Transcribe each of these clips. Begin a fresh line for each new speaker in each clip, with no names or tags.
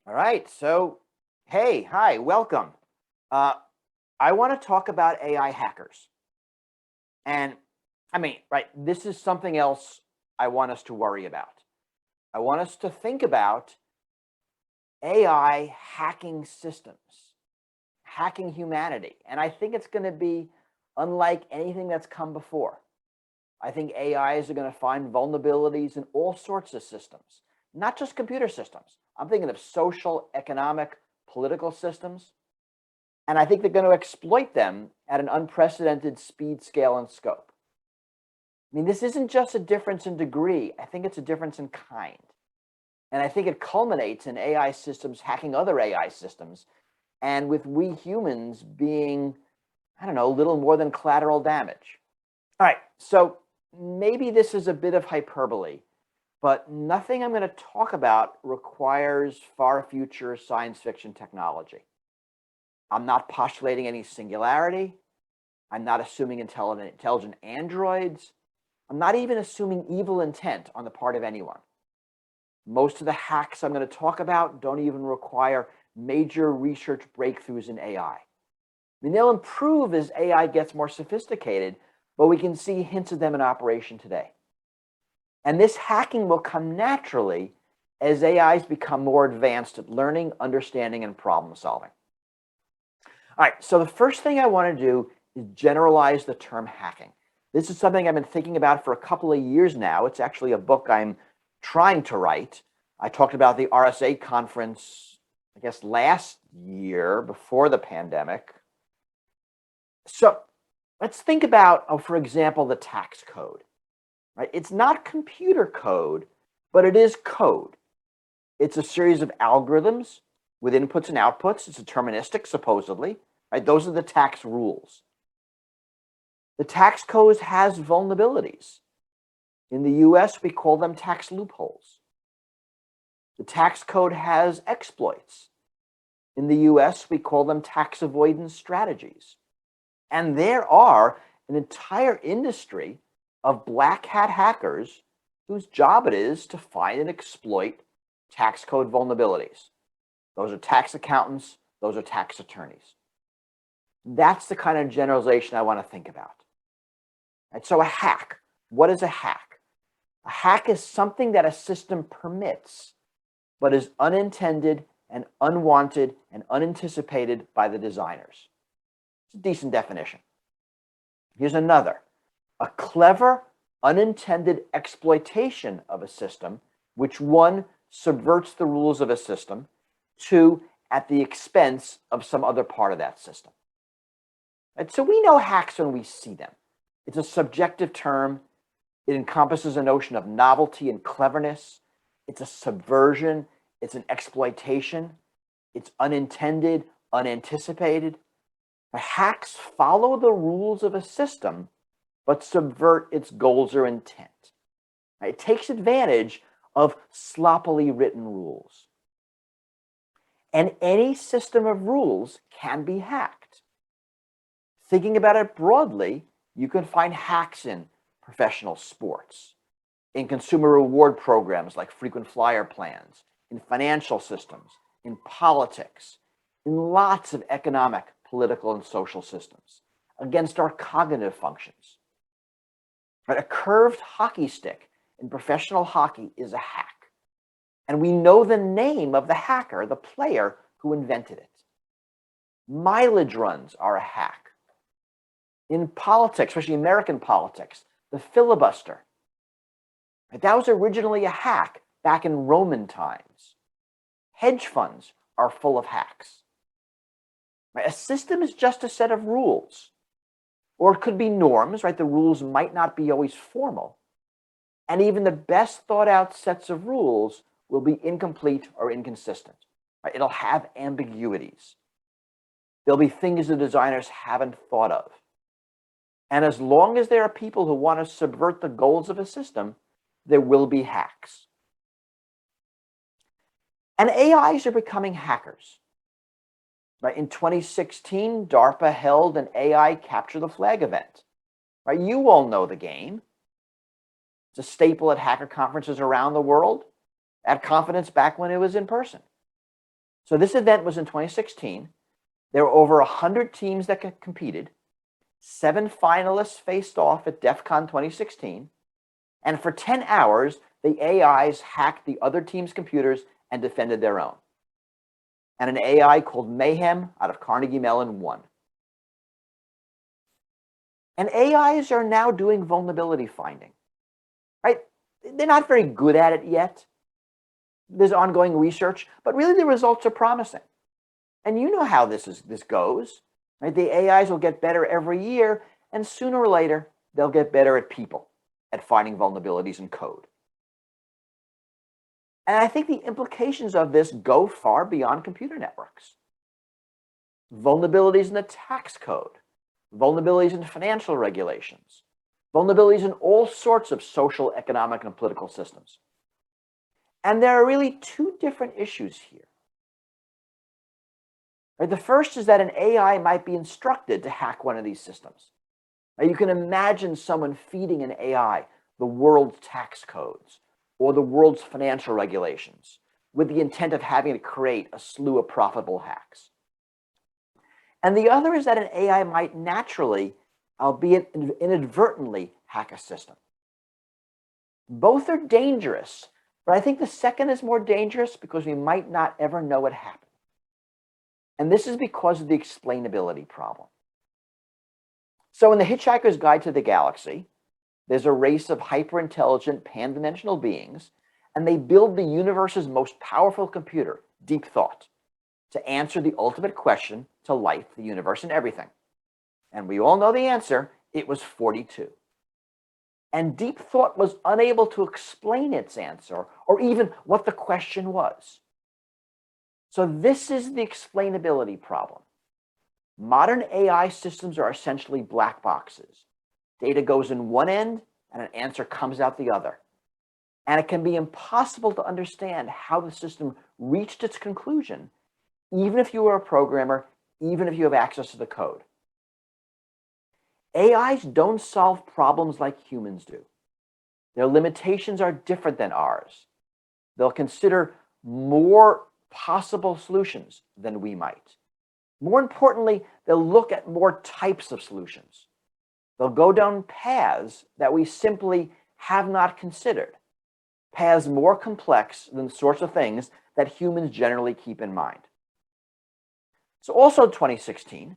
All right. Hey, hi, welcome. Uh, I want to talk about AI hackers. And right, this is something else I want us to worry about. I want us to think about AI hacking systems, hacking humanity. And I think it's going to be unlike anything that's come before. I think AIs are going to find vulnerabilities in all sorts of systems, not just computer systems. I'm thinking of social, economic, political systems. And I think they're going to exploit them at an unprecedented speed, scale, and scope. This isn't just a difference in degree. I think it's a difference in kind. And I think it culminates in AI systems hacking other AI systems, and with we humans being, I don't know, little more than collateral damage. All right, so maybe this is a bit of hyperbole, but nothing I'm going to talk about requires far future science fiction technology. I'm not postulating any singularity. I'm not assuming intelligent androids. I'm not even assuming evil intent on the part of anyone. Most of the hacks I'm going to talk about don't even require major research breakthroughs in AI. They'll improve as AI gets more sophisticated, but we can see hints of them in operation today. And this hacking will come naturally as AIs become more advanced at learning, understanding, and problem solving. All right, so the first thing I want to do is generalize the term hacking. This is something I've been thinking about for a couple of years now. It's actually a book I'm trying to write. I talked about the RSA conference, I guess, last year before the pandemic. So let's think about, for example, the tax code. Right? It's not computer code, but it is code. It's a series of algorithms with inputs and outputs. It's deterministic, supposedly. Right? Those are the tax rules. The tax code has vulnerabilities. In the US, we call them tax loopholes. The tax code has exploits. In the US, we call them tax avoidance strategies. And there are an entire industry of black hat hackers whose job it is to find and exploit tax code vulnerabilities. Those are tax accountants, those are tax attorneys. That's the kind of generalization I want to think about. And so a hack, what is a hack? A hack is something that a system permits, but is unintended and unwanted and unanticipated by the designers. It's a decent definition. Here's another. A clever, unintended exploitation of a system, which one, subverts the rules of a system, two, at the expense of some other part of that system. Right? So we know hacks when we see them. It's a subjective term. It encompasses a notion of novelty and cleverness. It's a subversion. It's an exploitation. It's unintended, unanticipated. Hacks follow the rules of a system, but subvert its goals or intent. It takes advantage of sloppily written rules. And any system of rules can be hacked. Thinking about it broadly, you can find hacks in professional sports, in consumer reward programs like frequent flyer plans, in financial systems, in politics, in lots of economic, political, and social systems, against our cognitive functions. But a curved hockey stick in professional hockey is a hack. And we know the name of the hacker, the player who invented it. Mileage runs are a hack. In politics, especially American politics, the filibuster, that was originally a hack back in Roman times. Hedge funds are full of hacks. A system is just a set of rules, or it could be norms, right? The rules might not be always formal. And even the best thought out sets of rules will be incomplete or inconsistent. Right? It'll have ambiguities. There'll be things the designers haven't thought of. And as long as there are people who want to subvert the goals of a system, there will be hacks. And AIs are becoming hackers. Right? In 2016, DARPA held an AI Capture the Flag event. Right? You all know the game. It's a staple at hacker conferences around the world. At Confidence back when it was in person. So this event was in 2016. There were over 100 teams that competed. 7 finalists faced off at DEF CON 2016. And for 10 hours, the AIs hacked the other team's computers and defended their own. And an AI called Mayhem out of Carnegie Mellon won. And AIs are now doing vulnerability finding, right? They're not very good at it yet. There's ongoing research, but really the results are promising. And you know how this goes, right? The AIs will get better every year, and sooner or later, they'll get better at people, at finding vulnerabilities in code. And I think the implications of this go far beyond computer networks. Vulnerabilities in the tax code, vulnerabilities in financial regulations, vulnerabilities in all sorts of social, economic, and political systems. And there are really 2 different issues here. Right, the first is that an AI might be instructed to hack one of these systems. Now, you can imagine someone feeding an AI the world's tax codes or the world's financial regulations with the intent of having to create a slew of profitable hacks. And the other is that an AI might naturally, albeit inadvertently, hack a system. Both are dangerous, but I think the second is more dangerous because we might not ever know what happened. And this is because of the explainability problem. So in The Hitchhiker's Guide to the Galaxy, there's a race of hyper-intelligent pan-dimensional beings, and they build the universe's most powerful computer, deep thought, to answer the ultimate question to life, the universe, and everything. And we all know the answer. It was 42. And deep thought was unable to explain its answer or even what the question was. So this is the explainability problem. Modern AI systems are essentially black boxes. Data goes in one end and an answer comes out the other. And it can be impossible to understand how the system reached its conclusion, even if you are a programmer, even if you have access to the code. AIs don't solve problems like humans do. Their limitations are different than ours. They'll consider more possible solutions than we might. More importantly, they'll look at more types of solutions. They'll go down paths that we simply have not considered, paths more complex than the sorts of things that humans generally keep in mind. So also in 2016,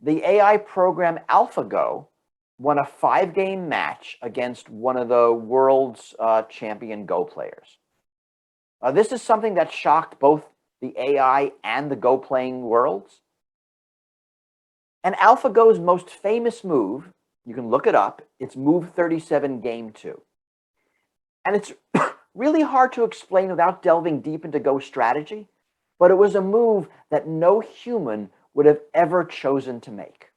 the AI program AlphaGo won a 5-game match against one of the world's champion Go players. This is something that shocked both the AI and the Go playing worlds. And AlphaGo's most famous move, you can look it up, it's move 37, game 2. And it's really hard to explain without delving deep into Go strategy, but it was a move that no human would have ever chosen to make.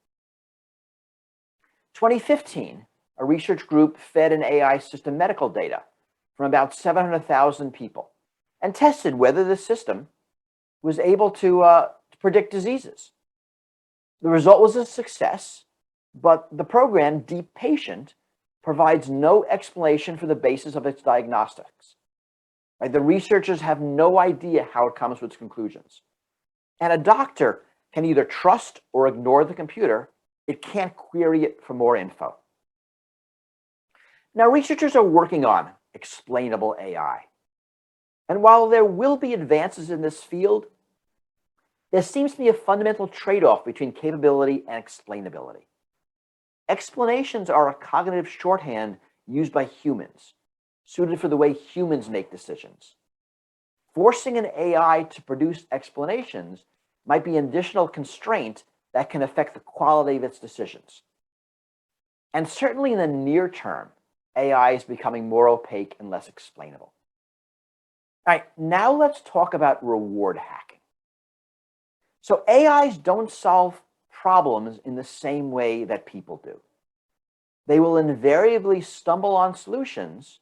2015, a research group fed an AI system medical data from about 700,000 people and tested whether the system was able to predict diseases. The result was a success, but the program, Deep Patient, provides no explanation for the basis of its diagnostics. Right? The researchers have no idea how it comes to its conclusions. And a doctor can either trust or ignore the computer. It can't query it for more info. Now, researchers are working on explainable AI. And while there will be advances in this field, there seems to be a fundamental trade-off between capability and explainability. Explanations are a cognitive shorthand used by humans, suited for the way humans make decisions. Forcing an AI to produce explanations might be an additional constraint that can affect the quality of its decisions. And certainly in the near term, AI is becoming more opaque and less explainable. All right, now let's talk about reward hacking. So AIs don't solve problems in the same way that people do. They will invariably stumble on solutions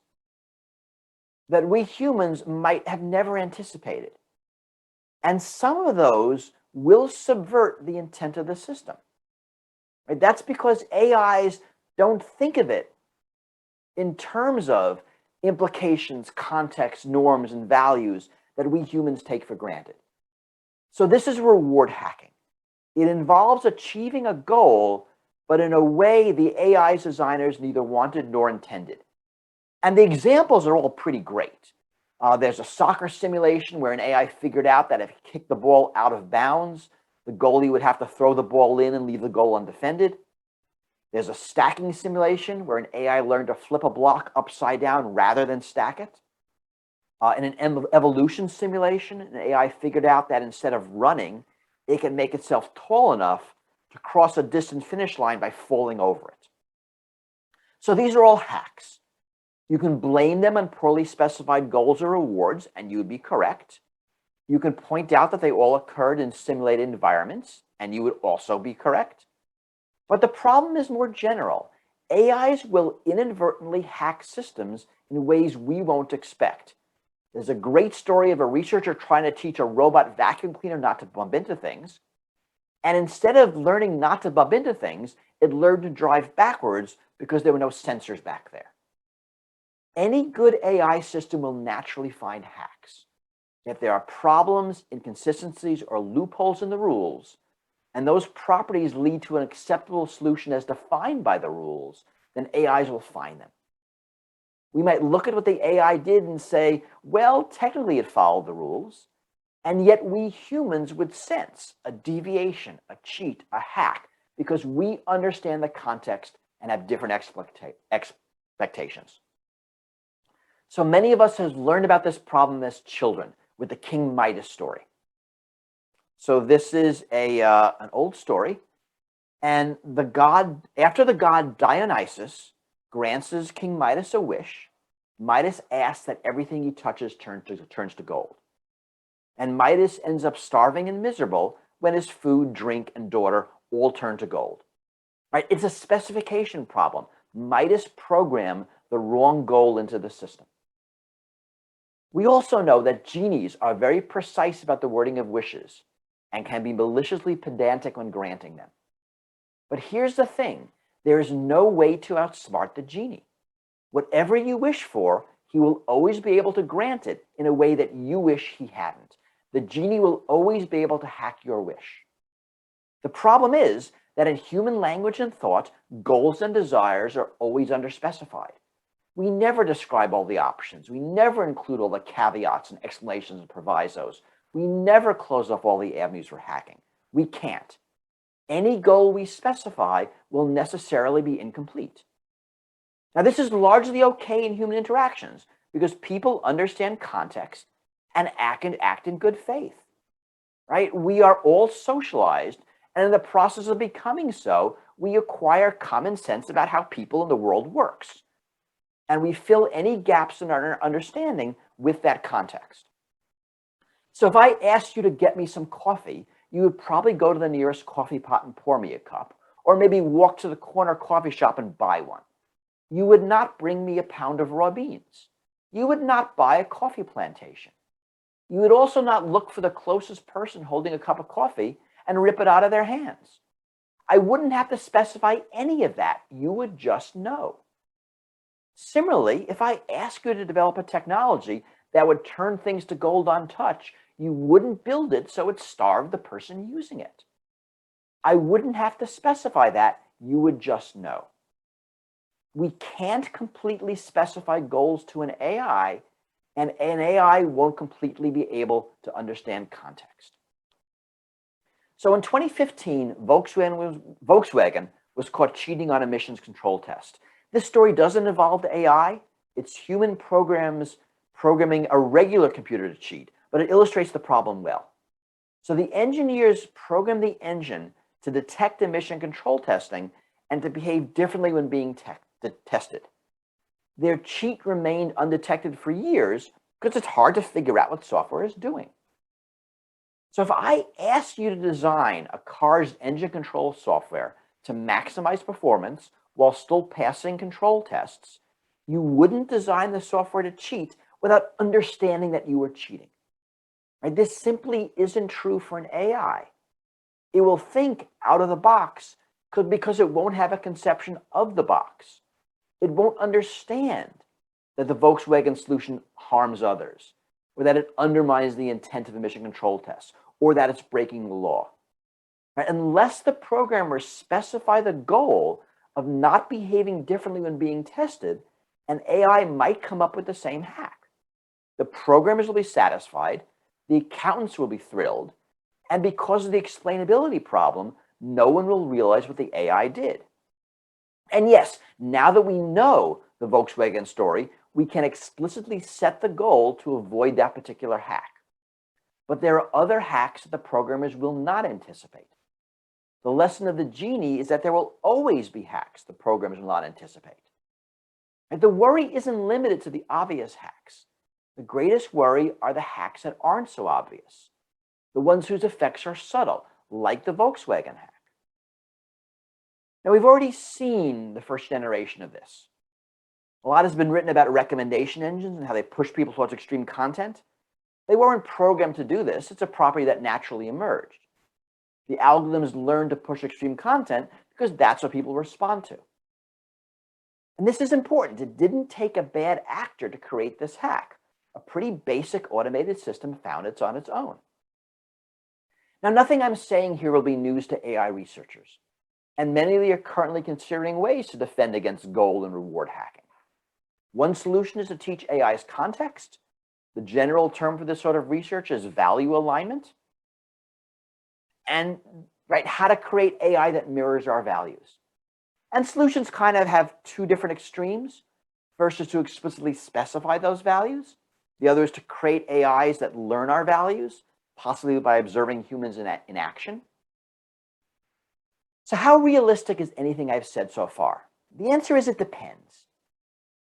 that we humans might have never anticipated. And some of those will subvert the intent of the system. Right? That's because AIs don't think of it in terms of implications, context, norms, and values that we humans take for granted. So this is reward hacking. It involves achieving a goal, but in a way the AI's designers neither wanted nor intended. And the examples are all pretty great. There's a soccer simulation where an AI figured out that if he kicked the ball out of bounds, the goalie would have to throw the ball in and leave the goal undefended. There's a stacking simulation where an AI learned to flip a block upside down rather than stack it. In an evolution simulation, an AI figured out that instead of running, it can make itself tall enough to cross a distant finish line by falling over it. So these are all hacks. You can blame them on poorly specified goals or rewards, and you would be correct. You can point out that they all occurred in simulated environments, and you would also be correct. But the problem is more general. AIs will inadvertently hack systems in ways we won't expect. There's a great story of a researcher trying to teach a robot vacuum cleaner not to bump into things. And instead of learning not to bump into things, it learned to drive backwards because there were no sensors back there. Any good AI system will naturally find hacks. If there are problems, inconsistencies, or loopholes in the rules, and those properties lead to an acceptable solution as defined by the rules, then AIs will find them. We might look at what the AI did and say, well, technically it followed the rules, and yet we humans would sense a deviation, a cheat, a hack, because we understand the context and have different expectations. So many of us have learned about this problem as children with the King Midas story. So this is an old story, and after the god Dionysus grants King Midas a wish, Midas asks that everything he touches turns to gold. And Midas ends up starving and miserable when his food, drink, and daughter all turn to gold. Right? It's a specification problem. Midas programmed the wrong goal into the system. We also know that genies are very precise about the wording of wishes and can be maliciously pedantic when granting them. But here's the thing. There is no way to outsmart the genie. Whatever you wish for, he will always be able to grant it in a way that you wish he hadn't. The genie will always be able to hack your wish. The problem is that in human language and thought, goals and desires are always underspecified. We never describe all the options. We never include all the caveats and explanations and provisos. We never close off all the avenues for hacking. We can't. Any goal we specify will necessarily be incomplete. Now, this is largely okay in human interactions because people understand context and act in good faith, right? We are all socialized, and in the process of becoming so, we acquire common sense about how people in the world works. And we fill any gaps in our understanding with that context. So if I asked you to get me some coffee, you would probably go to the nearest coffee pot and pour me a cup, or maybe walk to the corner coffee shop and buy one. You would not bring me a pound of raw beans. You would not buy a coffee plantation. You would also not look for the closest person holding a cup of coffee and rip it out of their hands. I wouldn't have to specify any of that. You would just know. Similarly, if I ask you to develop a technology that would turn things to gold on touch, you wouldn't build it so it starved the person using it. I wouldn't have to specify that. You would just know. We can't completely specify goals to an AI, and an AI won't completely be able to understand context. So in 2015, Volkswagen was caught cheating on emissions control test. This story doesn't involve the AI. It's human programming a regular computer to cheat, but it illustrates the problem well. So the engineers programmed the engine to detect emission control testing and to behave differently when being tested. Their cheat remained undetected for years because it's hard to figure out what software is doing. So if I asked you to design a car's engine control software to maximize performance while still passing control tests, you wouldn't design the software to cheat without understanding that you were cheating. Right? This simply isn't true for an AI. It will think out of the box because it won't have a conception of the box. It won't understand that the Volkswagen solution harms others, or that it undermines the intent of emission control tests, or that it's breaking the law. Right? Unless the programmers specify the goal of not behaving differently when being tested, an AI might come up with the same hack. The programmers will be satisfied, the accountants will be thrilled, and because of the explainability problem, no one will realize what the AI did. And yes, now that we know the Volkswagen story, we can explicitly set the goal to avoid that particular hack. But there are other hacks that the programmers will not anticipate. The lesson of the genie is that there will always be hacks the programmers will not anticipate. And the worry isn't limited to the obvious hacks. The greatest worry are the hacks that aren't so obvious, the ones whose effects are subtle, like the Volkswagen hack. Now, we've already seen the first generation of this. A lot has been written about recommendation engines and how they push people towards extreme content. They weren't programmed to do this. It's a property that naturally emerged. The algorithms learned to push extreme content because that's what people respond to. And this is important. It didn't take a bad actor to create this hack. A pretty basic automated system found it on its own. Now, nothing I'm saying here will be news to AI researchers, and many of you are currently considering ways to defend against goal and reward hacking. One solution is to teach AI's context. The general term for this sort of research is value alignment. And how to create AI that mirrors our values. And solutions kind of have two different extremes. First is to explicitly specify those values. The other is to create AIs that learn our values, possibly by observing humans in action. So how realistic is anything I've said so far? The answer is it depends.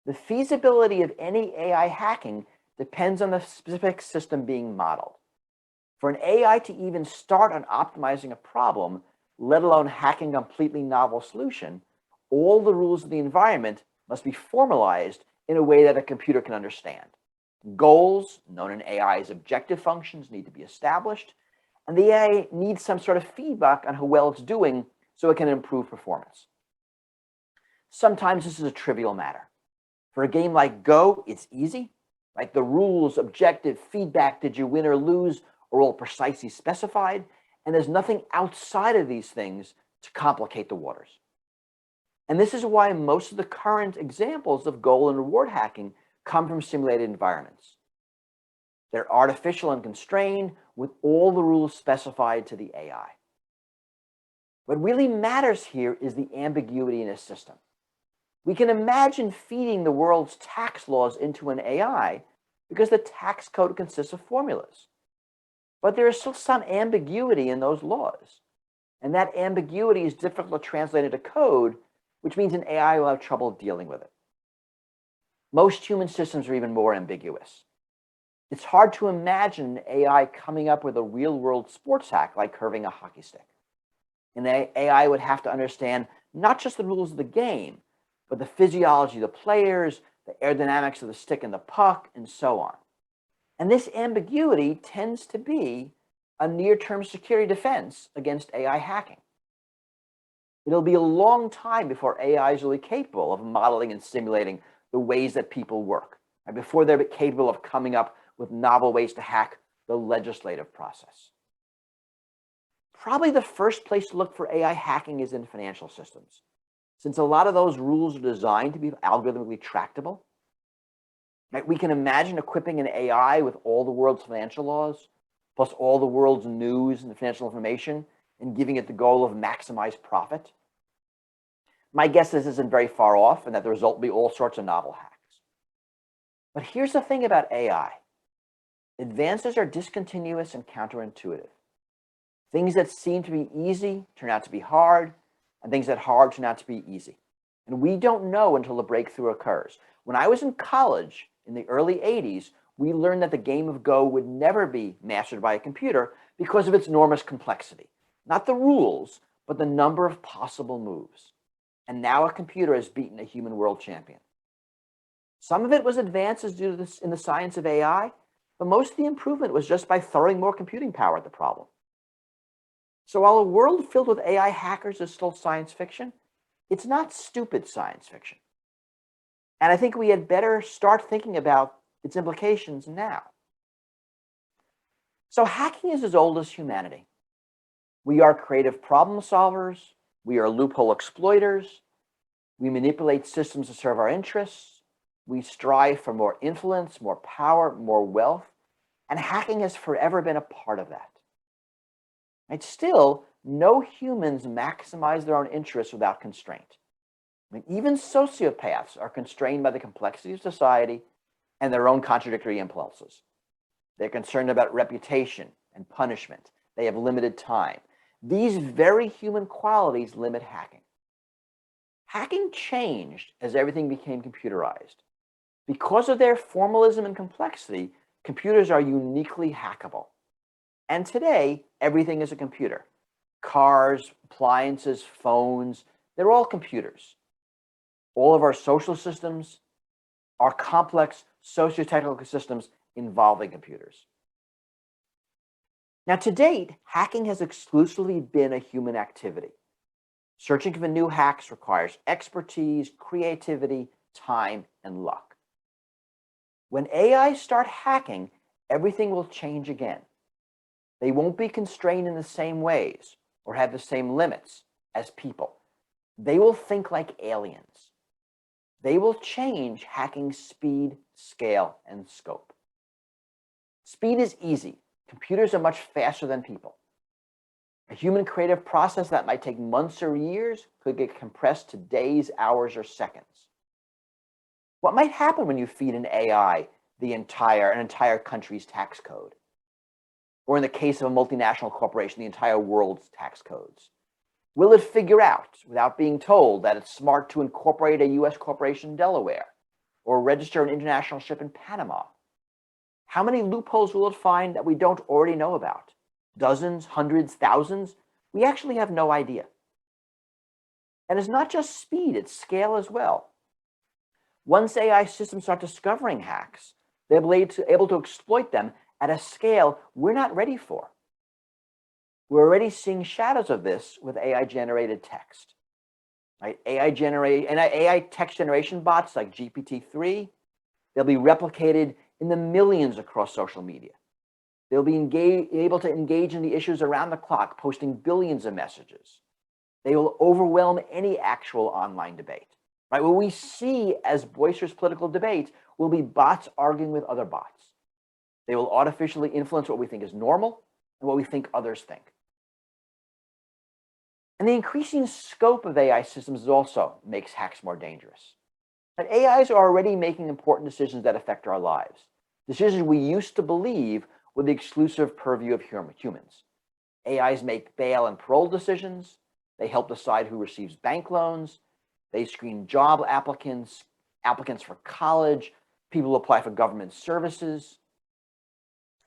The feasibility of any AI hacking depends on the specific system being modeled. For an AI to even start on optimizing a problem, let alone hacking a completely novel solution, all the rules of the environment must be formalized in a way that a computer can understand. Goals, known in AI as objective functions, need to be established, and the AI needs some sort of feedback on how well it's doing so it can improve performance. Sometimes this is a trivial matter. For a game like Go, it's easy. The rules, objective, feedback, did you win or lose, are all precisely specified, and there's nothing outside of these things to complicate the waters. And this is why most of the current examples of goal and reward hacking come from simulated environments. They're artificial and constrained with all the rules specified to the AI. What really matters here is the ambiguity in a system. We can imagine feeding the world's tax laws into an AI because the tax code consists of formulas. But there is still some ambiguity in those laws. And that ambiguity is difficult to translate into code, which means an AI will have trouble dealing with it. Most human systems are even more ambiguous. It's hard to imagine an AI coming up with a real-world sports hack like curving a hockey stick. An AI would have to understand not just the rules of the game, but the physiology of the players, the aerodynamics of the stick and the puck, and so on. And this ambiguity tends to be a near-term security defense against AI hacking. It'll be a long time before AI is really capable of modeling and simulating the ways that people work, and before they're capable of coming up with novel ways to hack the legislative process. Probably the first place to look for AI hacking is in financial systems, since a lot of those rules are designed to be algorithmically tractable. We can imagine equipping an AI with all the world's financial laws, plus all the world's news and financial information, and giving it the goal of maximized profit. My guess is this isn't very far off, and that the result will be all sorts of novel hacks. But here's the thing about AI. Advances are discontinuous and counterintuitive. Things that seem to be easy turn out to be hard, and things that are hard turn out to be easy. And we don't know until the breakthrough occurs. When I was in college in the early 80s, we learned that the game of Go would never be mastered by a computer because of its enormous complexity. Not the rules, but the number of possible moves. And now a computer has beaten a human world champion. Some of it was advances due to this in the science of AI, but most of the improvement was just by throwing more computing power at the problem. So while a world filled with AI hackers is still science fiction, it's not stupid science fiction. And I think we had better start thinking about its implications now. So hacking is as old as humanity. We are creative problem solvers. We are loophole exploiters. We manipulate systems to serve our interests. We strive for more influence, more power, more wealth. And hacking has forever been a part of that. And still, no humans maximize their own interests without constraint. I mean, even sociopaths are constrained by the complexity of society and their own contradictory impulses. They're concerned about reputation and punishment. They have limited time. These very human qualities limit hacking. Hacking changed as everything became computerized. Because of their formalism and complexity, computers are uniquely hackable. And today, everything is a computer. Cars, appliances, phones, they're all computers. All of our social systems are complex socio-technical systems involving computers. Now, to date, hacking has exclusively been a human activity. Searching for new hacks requires expertise, creativity, time, and luck. When AI start hacking, everything will change again. They won't be constrained in the same ways or have the same limits as people. They will think like aliens. They will change hacking's speed, scale, and scope. Speed is easy. Computers are much faster than people. A human creative process that might take months or years could get compressed to days, hours, or seconds. What might happen when you feed an AI an entire country's tax code? Or in the case of a multinational corporation, the entire world's tax codes? Will it figure out, without being told, that it's smart to incorporate a US corporation in Delaware or register an international ship in Panama? How many loopholes will it find that we don't already know about? Dozens, hundreds, thousands? We actually have no idea. And it's not just speed, it's scale as well. Once AI systems start discovering hacks, they'll be able to exploit them at a scale we're not ready for. We're already seeing shadows of this with AI-generated text. Right? AI text generation bots like GPT-3, they'll be replicated in the millions across social media. They'll be able to engage in the issues around the clock, posting billions of messages. They will overwhelm any actual online debate. Right? What we see as boisterous political debate will be bots arguing with other bots. They will artificially influence what we think is normal and what we think others think. And the increasing scope of AI systems also makes hacks more dangerous. And AIs are already making important decisions that affect our lives. Decisions we used to believe were the exclusive purview of humans. AIs make bail and parole decisions. They help decide who receives bank loans. They screen job applicants for college, people who apply for government services.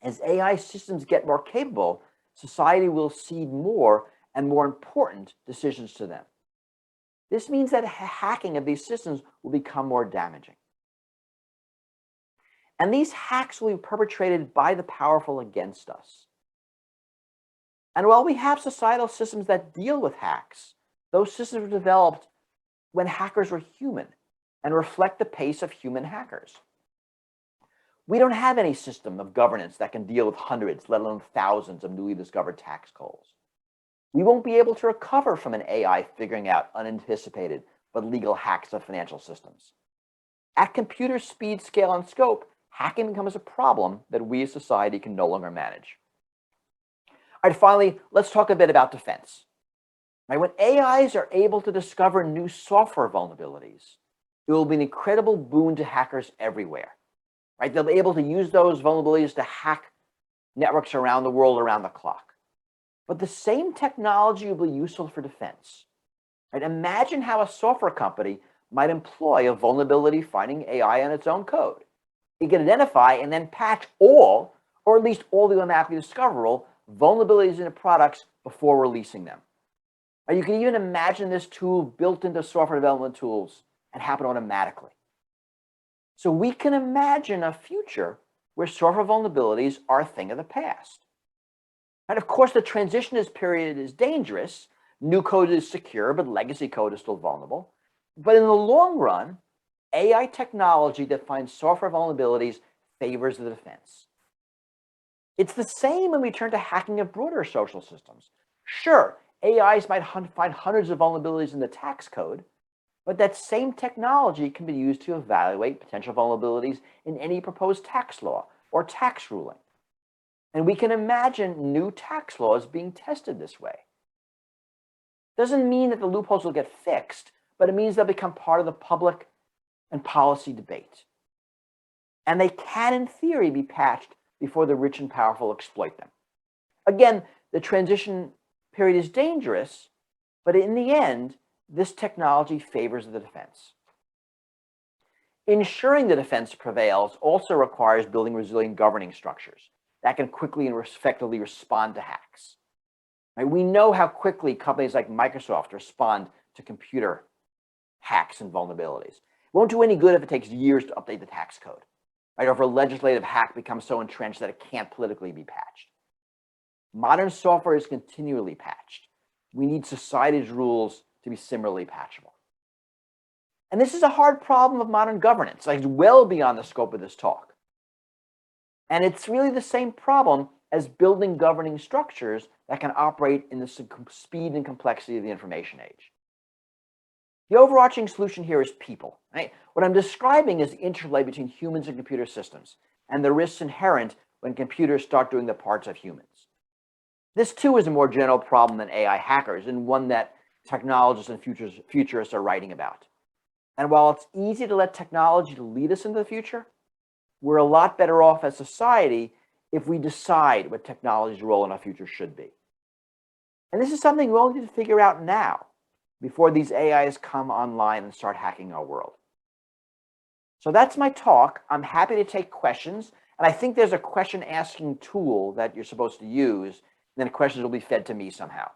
As AI systems get more capable, society will cede more and more important decisions to them. This means that hacking of these systems will become more damaging. And these hacks will be perpetrated by the powerful against us. And while we have societal systems that deal with hacks, those systems were developed when hackers were human and reflect the pace of human hackers. We don't have any system of governance that can deal with hundreds, let alone thousands of newly discovered tax codes. We won't be able to recover from an AI figuring out unanticipated but legal hacks of financial systems. At computer speed, scale, and scope, hacking becomes a problem that we as society can no longer manage. All right, finally, let's talk a bit about defense. Right, when AIs are able to discover new software vulnerabilities, it will be an incredible boon to hackers everywhere. Right, they'll be able to use those vulnerabilities to hack networks around the world around the clock. But the same technology will be useful for defense. Right? Imagine how a software company might employ a vulnerability finding AI on its own code. It can identify and then patch all, or at least all the automatically discoverable vulnerabilities in the products before releasing them. Right? You can even imagine this tool built into software development tools and happen automatically. So we can imagine a future where software vulnerabilities are a thing of the past. And of course, the transition period is dangerous. New code is secure, but legacy code is still vulnerable. But in the long run, AI technology that finds software vulnerabilities favors the defense. It's the same when we turn to hacking of broader social systems. Sure, AIs might find hundreds of vulnerabilities in the tax code, but that same technology can be used to evaluate potential vulnerabilities in any proposed tax law or tax ruling. And we can imagine new tax laws being tested this way. Doesn't mean that the loopholes will get fixed, but it means they'll become part of the public and policy debate. And they can, in theory, be patched before the rich and powerful exploit them. Again, the transition period is dangerous, but in the end, this technology favors the defense. Ensuring the defense prevails also requires building resilient governing structures that can quickly and effectively respond to hacks. Right? We know how quickly companies like Microsoft respond to computer hacks and vulnerabilities. It won't do any good if it takes years to update the tax code, right? Or if a legislative hack becomes so entrenched that it can't politically be patched. Modern software is continually patched. We need society's rules to be similarly patchable. And this is a hard problem of modern governance, like well beyond the scope of this talk. And it's really the same problem as building governing structures that can operate in the speed and complexity of the information age. The overarching solution here is people. Right? What I'm describing is the interplay between humans and computer systems and the risks inherent when computers start doing the parts of humans. This too is a more general problem than AI hackers, and one that technologists and futurists are writing about. And while it's easy to let technology lead us into the future, we're a lot better off as a society if we decide what technology's role in our future should be. And this is something we all need to figure out now, before these AIs come online and start hacking our world. So that's my talk. I'm happy to take questions. And I think there's a question asking tool that you're supposed to use. And then questions will be fed to me somehow.